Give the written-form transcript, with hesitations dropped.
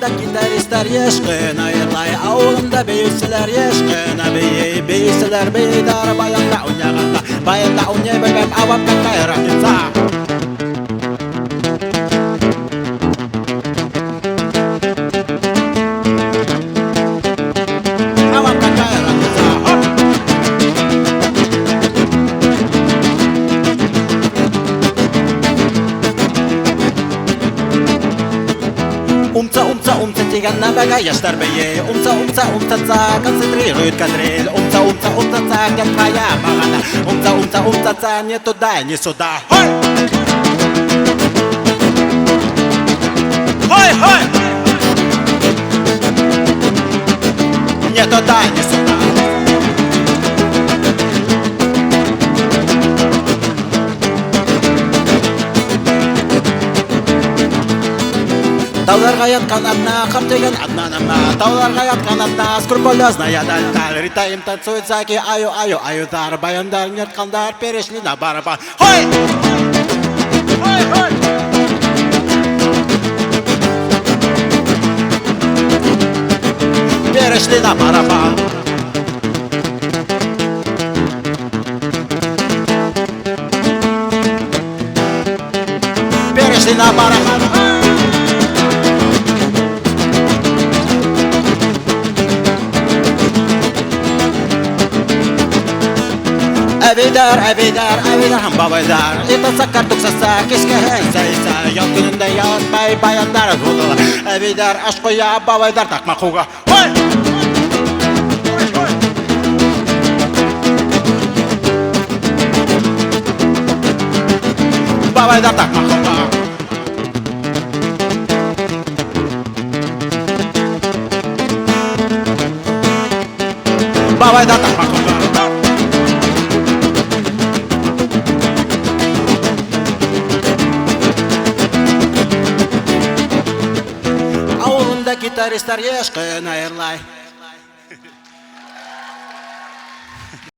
Ауылымда гитаристтар ешқын айырлай, ауылымда бейсілер ешқын бейей, бейсілер бейдар баянда ойнағанда, баянда ойнай білмем авапқа қайрат етса. Умца тиган набага яштар бeye. Умца ца концентрирует кадриль. Умца ца где твоя магана. Умца ца не туда, не сюда. Хой! Хой, хой! Не туда, не сюда. Тауларға ятқан одна, қартеген одна нама. Тауларға ятқан одна, скрупулезная дальталь. Рита им танцует заки, аюдар. Баяндар неткандар перешли на барабан. Хой! Хой, хой! Перешли на барабан. Перешли на барабан. Әвейдар, хам бабайдар. Итаса картук саса, кешкәһен сайса. Ял көнендә ятмай баяндар булдылар. Әвейдар, аш куя, бабайдар такма куга. Хой! Бабайдар такма куга. Бабайдар такма куга. Гитаристтар ешқын айырлай.